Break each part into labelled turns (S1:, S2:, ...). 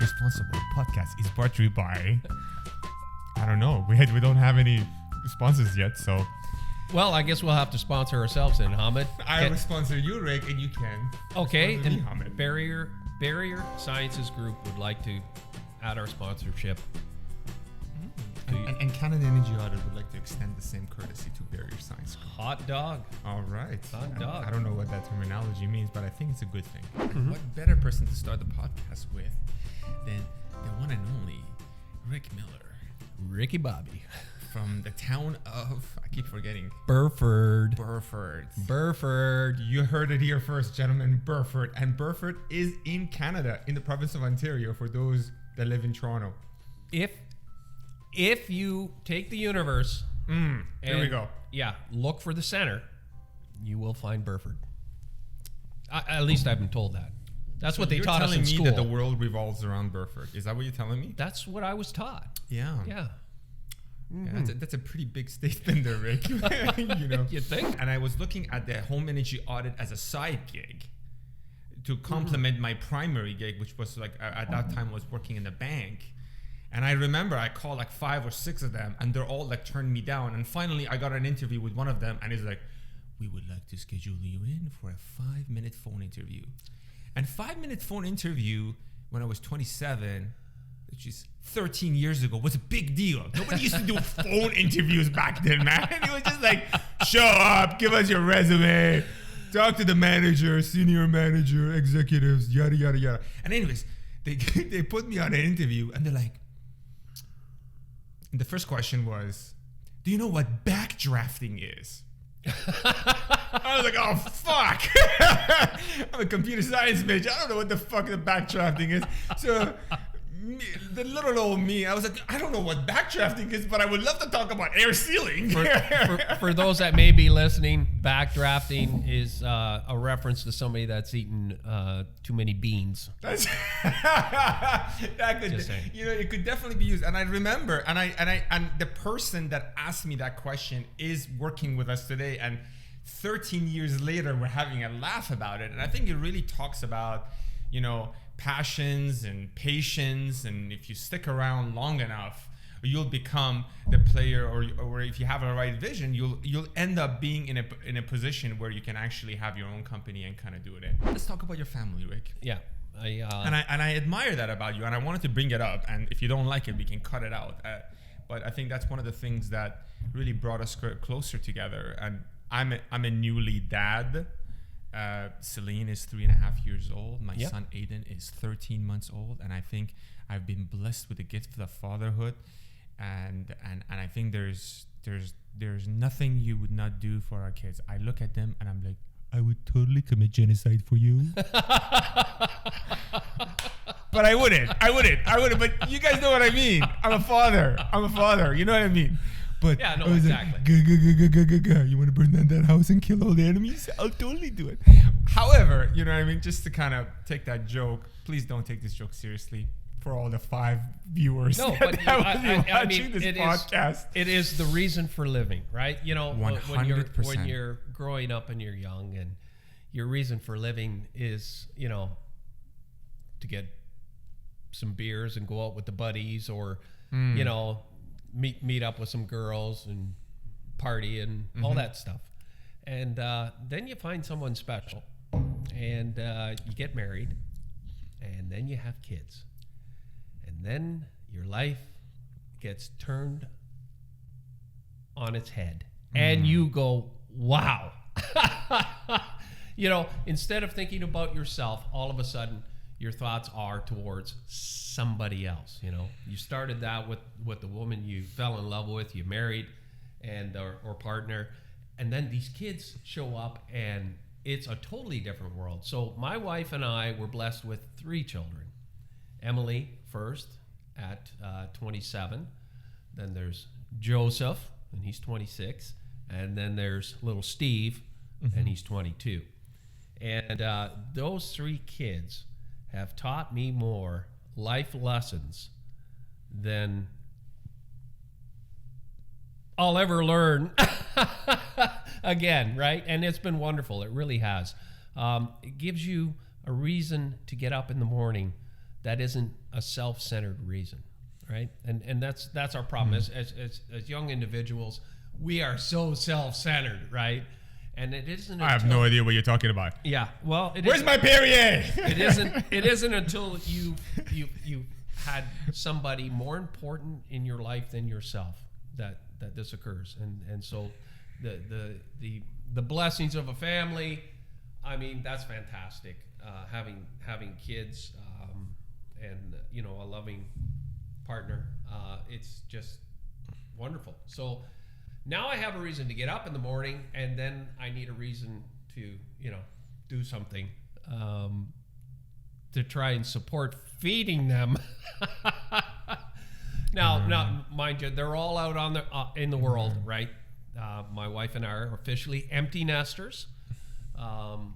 S1: Responsible Podcast is brought to you by, I don't know, we don't have any sponsors yet, so.
S2: Well, I guess we'll have to sponsor ourselves then, Hamid.
S1: I will sponsor you, Rick, and you can.
S2: Okay,
S1: sponsor me,
S2: and
S1: Hamid.
S2: Barrier Sciences Group would like to add our sponsorship.
S1: And Canada Energy Audit would like to extend the same courtesy to Barrier Science Group.
S2: Hot dog.
S1: All right.
S2: Hot dog.
S1: I don't know what that terminology means, but I think it's a good thing.
S2: Mm-hmm.
S1: What better person to start the podcast with than the one and only Rick Miller
S2: Ricky Bobby.
S1: from the town of, I keep forgetting,
S2: Burford.
S1: Burford. You heard it here first, gentlemen. Burford. And Burford is in Canada, in the province of Ontario, for those that live in Toronto.
S2: If you take the universe,
S1: There we go.
S2: Yeah, look for the center, you will find Burford. At least I've been told that. That's what they taught us in school.
S1: You're telling me that the world revolves around Burford. Is that what you're telling me?
S2: That's what I was taught.
S1: Yeah.
S2: Yeah.
S1: Yeah, that's a pretty big statement there, Rick. You know.
S2: You think?
S1: And I was looking at the home energy audit as a side gig to complement my primary gig, which was like at that time I was working in the bank. And I remember I called like 5 or 6 of them, and they're all like turned me down. And finally, I got an interview with one of them, and he's like, "We would like to schedule you in for a 5-minute phone interview." And 5-minute phone interview when I was 27, which is 13 years ago, was a big deal. Nobody used to do phone interviews back then, man. It was just like, show up, give us your resume, talk to the manager, senior manager, executives, yada, yada, yada. And anyways, they put me on an interview, and they're like, and the first question was, do you know what backdrafting is? I was like, oh, fuck. I'm a computer science major. I don't know what the fuck the backdrafting is. So the little old me, I was like, I don't know what backdrafting is, but I would love to talk about air sealing.
S2: For those that may be listening, backdrafting is a reference to somebody that's eaten too many beans.
S1: That's that could, it could definitely be used. And I remember, and the person that asked me that question is working with us today. And 13 years later, we're having a laugh about it. And I think it really talks about, passions and patience, and if you stick around long enough, you'll become the player, or if you have a right vision, you'll end up being in a position where you can actually have your own company and kind of do it. Let's talk about your family, Rick.
S2: Yeah.
S1: And I admire that about you, and I wanted to bring it up, and if you don't like it, we can cut it out. But I think that's one of the things that really brought us closer together. And I'm a newly dad. Celine is 3.5 years old. My son Aiden is 13 months old, and I think I've been blessed with the gift of fatherhood. And I think there's nothing you would not do for our kids. I look at them and I'm like, I would totally commit genocide for you. But I wouldn't. But you guys know what I mean. I'm a father. You know what I mean? But
S2: yeah, no, exactly.
S1: You want to burn down that house and kill all the enemies? I'll totally do it. However, you know what I mean? Just to kind of take that joke, please don't take this joke seriously. For all the 5 viewers
S2: no, but
S1: I mean, this podcast.
S2: It is the reason for living, right?
S1: 100%.
S2: When you're growing up and you're young, and your reason for living is, to get some beers and go out with the buddies, or, meet up with some girls and party and all that stuff. And then you find someone special, and you get married, and then you have kids. And then your life gets turned on its head. And you go, wow. Instead of thinking about yourself, all of a sudden your thoughts are towards somebody else. You started that with the woman you fell in love with, you married, and or partner. And then these kids show up, and it's a totally different world. So my wife and I were blessed with 3 children. Emily first at 27. Then there's Joseph, and he's 26. And then there's little Steve, and he's 22. And those 3 kids have taught me more life lessons than I'll ever learn again, right? And it's been wonderful. It really has. It gives you a reason to get up in the morning that isn't a self-centered reason, right? And that's our problem. As young individuals, we are so self-centered, right? And it isn't.
S1: I have no idea what you're talking about.
S2: Yeah. Well,
S1: where's my Perrier?
S2: It isn't until you had somebody more important in your life than yourself that this occurs. And so the blessings of a family, I mean, that's fantastic. Having kids, and a loving partner, it's just wonderful. So now I have a reason to get up in the morning, and then I need a reason to do something to try and support feeding them. Now, mind you, they're all out on in the world, right? My wife and I are officially empty nesters.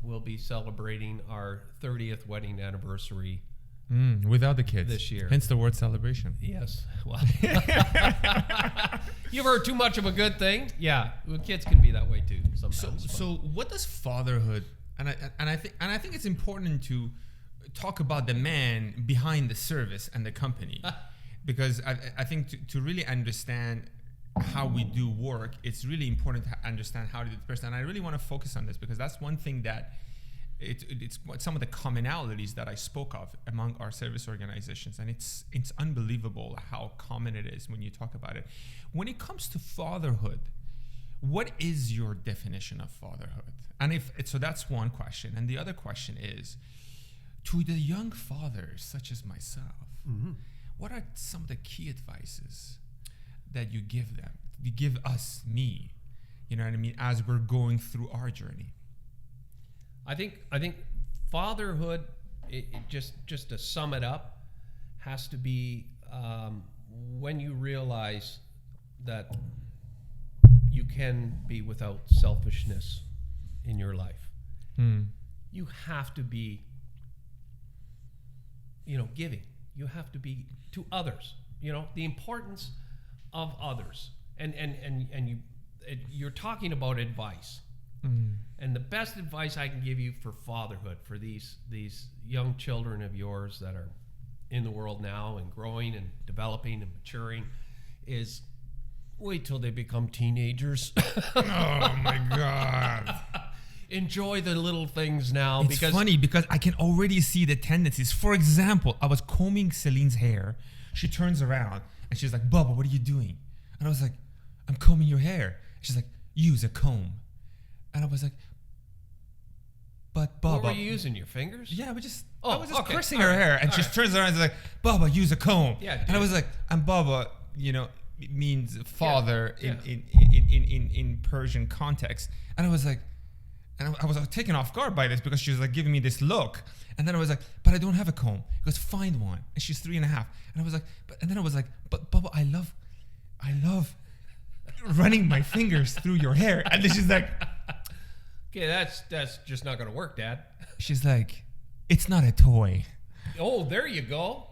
S2: We'll be celebrating our 30th wedding anniversary
S1: without the kids
S2: this year.
S1: Hence the word celebration.
S2: Yes. Well, you've heard too much of a good thing. Yeah, well, kids can be that way too sometimes.
S1: So what does fatherhood? And I think it's important to talk about the man behind the service and the company, because I think to really understand how we do work, it's really important to understand how to do the person. And I really want to focus on this because that's one thing that it's some of the commonalities that I spoke of among our service organizations, and it's unbelievable how common it is when you talk about it. When it comes to fatherhood, what is your definition of fatherhood? And so that's one question, and the other question is, to the young fathers such as myself, what are some of the key advices that you give them? You give us, me, you know what I mean, as we're going through our journey.
S2: I think fatherhood, it just to sum it up, has to be when you realize that you can be without selfishness in your life. You have to be, giving. You have to be to others. The importance of others, and you're talking about advice. And the best advice I can give you for fatherhood, for these young children of yours that are in the world now and growing and developing and maturing, is wait till they become teenagers.
S1: Oh my God.
S2: Enjoy the little things now.
S1: It's funny because I can already see the tendencies. For example, I was combing Celine's hair. She turns around and she's like, "Bubba, what are you doing?" And I was like, "I'm combing your hair." She's like, "Use a comb." And I was like, "But Bubba."
S2: What were you using, your fingers?
S1: Yeah, I was just
S2: okay.
S1: caressing her hair. And she turns around and is like, "Bubba, use a comb."
S2: Yeah,
S1: and I was like, and Bubba, it means father in Persian context. And I was like, and I was taken off guard by this because she was like giving me this look. And then I was like, "But I don't have a comb." He goes, "Find one." And she's 3.5. And I was like, but Bubba, I love running my fingers through your hair. And then she's like,
S2: "Okay, that's just not going to work, Dad."
S1: She's like, "It's not a toy."
S2: Oh, there you go.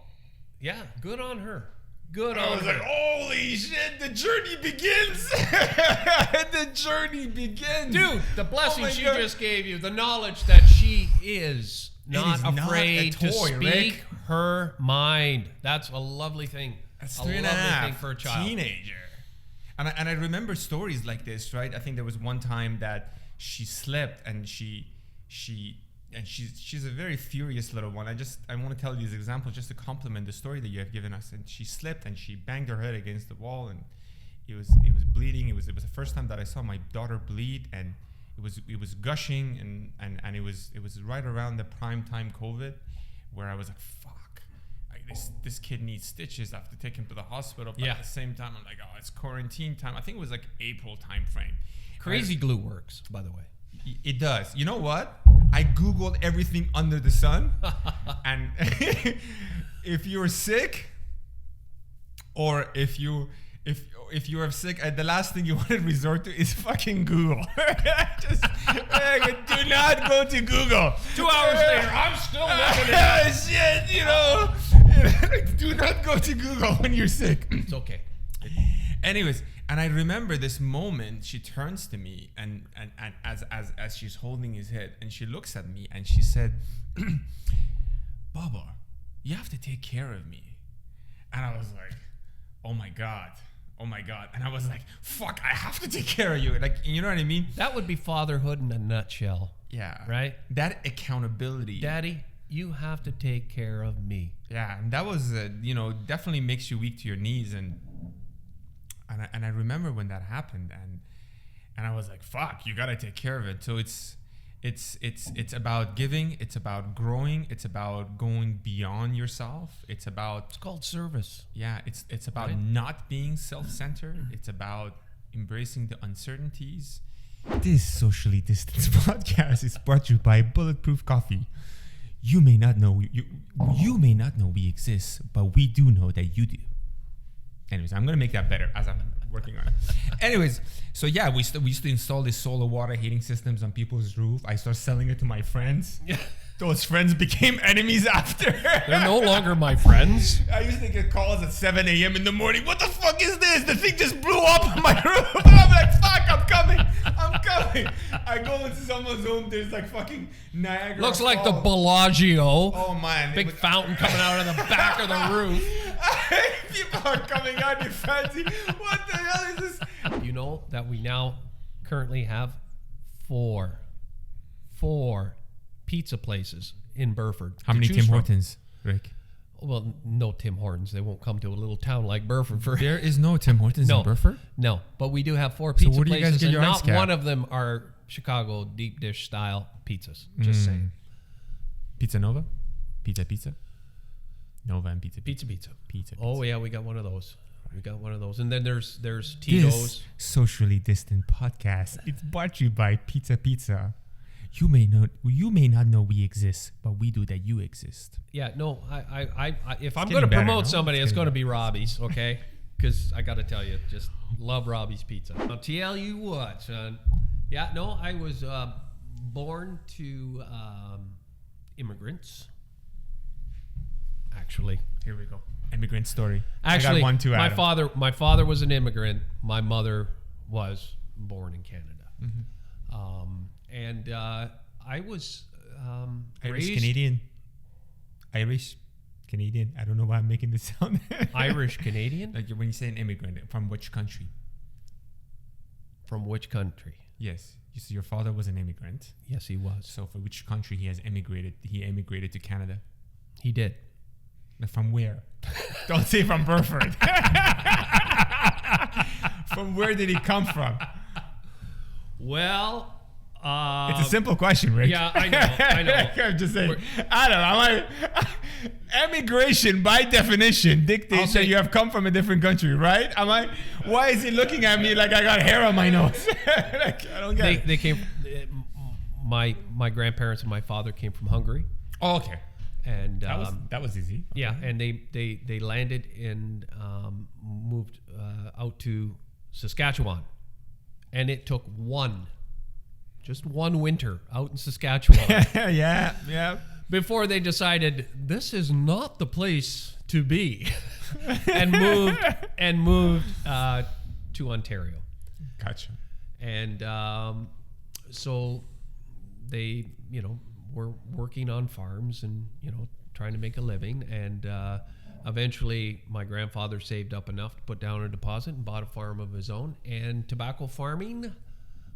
S2: Yeah, good on her. Good on her.
S1: I was like, holy shit, the journey begins. The journey begins.
S2: Dude, the blessing she just gave you, the knowledge that she is not afraid to speak her mind. That's a lovely thing.
S1: That's
S2: a lovely thing for a child.
S1: Teenager. And I remember stories like this, right? I think there was one time that she slept and she's a very furious little one. I want to tell you this example just to complement the story that you have given us. And she slipped and she banged her head against the wall and it was bleeding. It was the first time that I saw my daughter bleed, and it was gushing and it was right around the prime time COVID, where I was like, fuck. This kid needs stitches. I have to take him to the hospital. But at the same time, I'm like, oh, it's quarantine time. I think it was like April time frame.
S2: Crazy glue works, by the way.
S1: It does. You know what? I Googled everything under the sun. And if you're sick, or if you are sick, the last thing you want to resort to is fucking Google. Just do not go to Google.
S2: 2 hours later, I'm still looking at it.
S1: Shit, do not go to Google when you're sick.
S2: It's okay.
S1: Anyways, and I remember this moment. She turns to me and as she's holding his head, and she looks at me and she said, "Baba, you have to take care of me. And I was like, oh my God. And I was like, fuck, I have to take care of you. Like, you know what I mean?
S2: That would be fatherhood in a nutshell.
S1: Yeah.
S2: Right?
S1: That accountability.
S2: Daddy, you have to take care of me.
S1: Yeah. And that was, definitely makes you weak to your knees. And I remember when that happened, and I was like, fuck, you got to take care of it. So it's about giving, it's about growing, it's about going beyond yourself. It's
S2: called service.
S1: Yeah, it's about not being self-centered. It's about embracing the uncertainties. This socially distanced podcast is brought to you by Bulletproof Coffee. You may not know you may not know we exist, but we do know that you do. Anyways, I'm gonna make that better as I'm working on it. Anyways, so yeah, we used to install these solar water heating systems on people's roof. I started selling it to my friends. Yeah. Those friends became enemies after.
S2: They're no longer my friends.
S1: I used to get calls at 7 a.m. in the morning. What the fuck is this? The thing just blew up on my roof. I'm like, fuck, I'm coming. I go into someone's home. There's like fucking Niagara
S2: Looks
S1: Falls.
S2: like the Bellagio.
S1: Oh man.
S2: Big fountain coming out of the back of the roof.
S1: People are coming out in fancy. What the hell is this?
S2: You know that we now currently have four pizza places in Burford.
S1: How many Tim Hortons, Rick?
S2: Well, no Tim Hortons. They won't come to a little town like Burford.
S1: There is no Tim Hortons in Burford?
S2: No, but we do have 4 pizza
S1: where do you guys
S2: places,
S1: get
S2: and
S1: your ice
S2: not
S1: cap?
S2: one of them are Chicago deep dish style pizzas. Just saying.
S1: Pizza Nova? Pizza? Nova and Pizza.
S2: Oh, yeah, we got one of those. And then there's Tito's.
S1: This socially distant podcast, it's brought to you by Pizza. You may not know we exist, but we do that you exist.
S2: Yeah, no, I if I'm going to promote somebody, it's going to be Robbie's, okay? Because I got to tell you, just love Robbie's Pizza. I'll tell you what, son. Yeah, no, I was born to immigrants. Actually,
S1: Here we go. Immigrant story.
S2: Actually,
S1: I got one too, Adam.
S2: my father was an immigrant. My mother was born in Canada. And I was
S1: Irish
S2: raised
S1: Canadian. I don't know why I'm making this sound.
S2: Irish Canadian.
S1: Like when you say an immigrant, from which country?
S2: From which country?
S1: Yes. You see, your father was an immigrant.
S2: Yes, he was.
S1: So for which country he has immigrated? He immigrated to Canada.
S2: He did.
S1: From where? Don't say from Burford. From where did he come from?
S2: Well,
S1: it's a simple question, Rick.
S2: Yeah, I know.
S1: I'm just saying. Immigration, by definition, dictates that you have come from a different country, right? Why is he looking at me like I got hair on my nose? Like, I don't get it.
S2: They came. My grandparents and my father came from Hungary.
S1: Oh, okay.
S2: And
S1: that was easy.
S2: Yeah, and they landed and moved out to Saskatchewan, and it took just one winter out in Saskatchewan.
S1: yeah.
S2: Before they decided this is not the place to be, and moved to Ontario.
S1: Gotcha.
S2: And so they, were working on farms and, trying to make a living. And eventually my grandfather saved up enough to put down a deposit and bought a farm of his own. And tobacco farming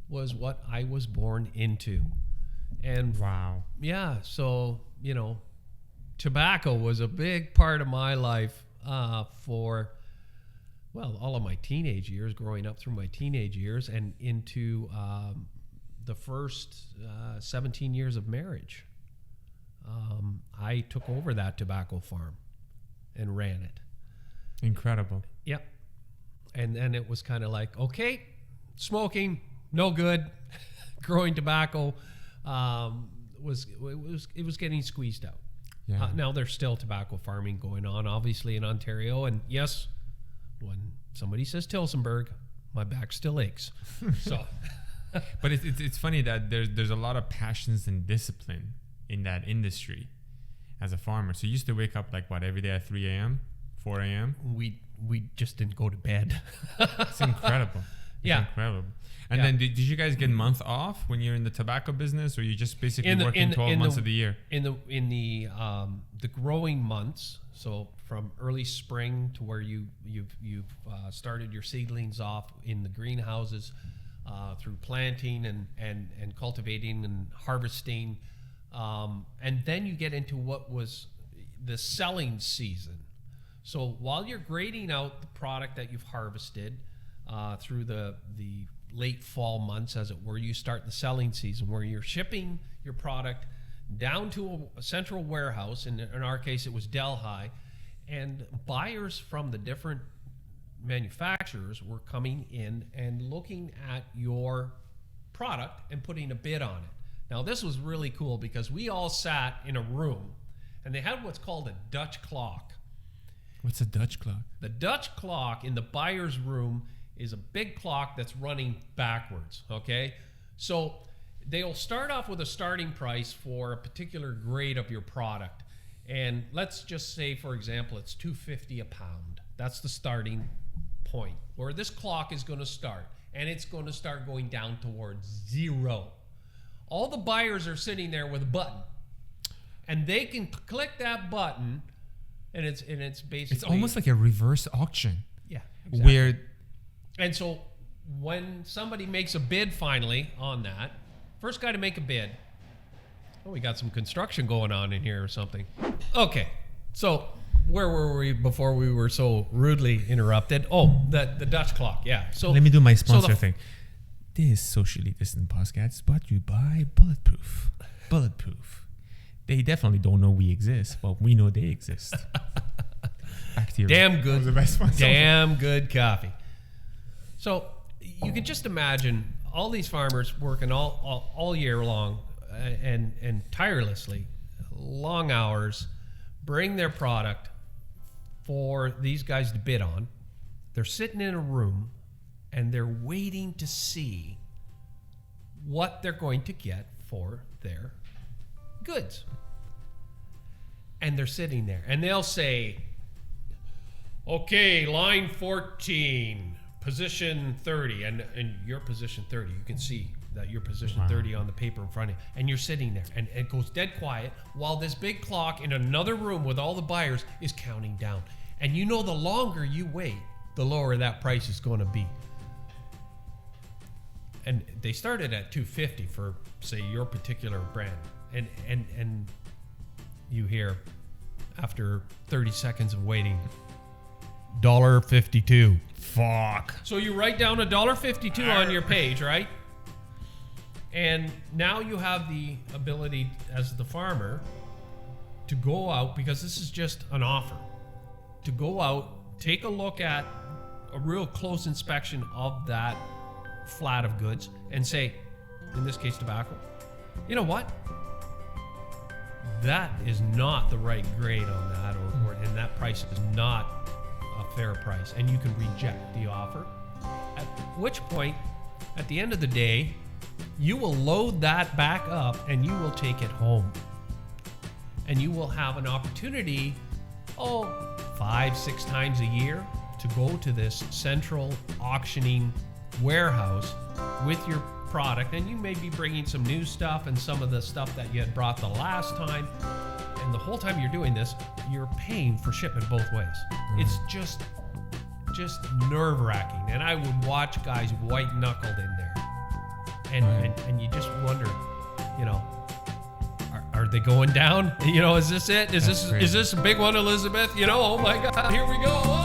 S2: was what I was born into. And
S1: wow.
S2: Yeah, so, tobacco was a big part of my life for, all of my teenage years, growing up through my teenage years and into the first 17 years of marriage. I took over that tobacco farm and ran it. Incredible. Yep. And then it was kind of like, okay, smoking, no good. Growing tobacco was getting squeezed out. Yeah. Now there's still tobacco farming going on, obviously, in Ontario. And yes, when somebody says Tillsonburg, my back still aches. So,
S1: but it's funny that there's a lot of passions and discipline in that industry as a farmer. So you used to wake up every day at 3 a.m., 4 a.m.
S2: We just didn't go to bed.
S1: It's incredible.
S2: Yeah.
S1: Incredible. And
S2: Yeah.
S1: then did you guys get month off when you're in the tobacco business, or you just basically working 12 months of the year?
S2: In the growing months, so from early spring to where you've started your seedlings off in the greenhouses, through planting and cultivating and harvesting, and then you get into what was the selling season. So while you're grading out the product that you've harvested through the late fall months, as it were, you start the selling season where you're shipping your product down to a central warehouse. In our case, it was Delhi, and buyers from the different manufacturers were coming in and looking at your product and putting a bid on it. Now, this was really cool because we all sat in a room, and they had what's called a Dutch clock.
S1: What's a Dutch clock?
S2: The Dutch clock in the buyer's room is a big clock that's running backwards, okay? So they'll start off with a starting price for a particular grade of your product. And let's just say, for example, it's $2.50 a pound. That's the starting point where this clock is going to start. And it's going to start going down towards zero. All the buyers are sitting there with a button. And they can click that button, and it's basically...
S1: It's almost like a reverse auction.
S2: Yeah, exactly.
S1: Where...
S2: And so when somebody makes a bid finally on that, first guy to make a bid. Oh, we got some construction going on in here or something. Okay, so where were we before we were so rudely interrupted? Oh, the Dutch clock, yeah. So
S1: let me do my sponsor thing. This socially distant podcast is brought to you by Bulletproof. Bulletproof. They definitely don't know we exist, but we know they exist. Back to you.
S2: Damn good.
S1: That was the best one.
S2: Damn good coffee. So you can just imagine all these farmers working all year long and tirelessly, long hours, bring their product for these guys to bid on. They're sitting in a room and they're waiting to see what they're going to get for their goods. And they're sitting there and they'll say, okay, line 14, position 30, and your position 30. You can see that you're position 30 on the paper in front of you, and you're sitting there, and it goes dead quiet while this big clock in another room with all the buyers is counting down. And you know the longer you wait, the lower that price is going to be. And they started at $2.50 for, say, your particular brand, and you hear after 30 seconds of waiting, $1.52.
S1: Fuck.
S2: So you write down $1.52 on your page, right? And now you have the ability as the farmer to go out, because this is just an offer, to go out, take a look at a real close inspection of that flat of goods and say, in this case tobacco, you know what? That is not the right grade on that, and that price is not a fair price, and you can reject the offer. At which point, at the end of the day, you will load that back up and you will take it home. And you will have an opportunity, 5-6 times a year, to go to this central auctioning warehouse with your product. And you may be bringing some new stuff and some of the stuff that you had brought the last time. And the whole time you're doing this, you're paying for shipment both ways. It's just nerve-wracking. And I would watch guys white-knuckled in there. And you just wonder, are they going down? Is this it? Is this a big one, Elizabeth? Oh my God, here we go.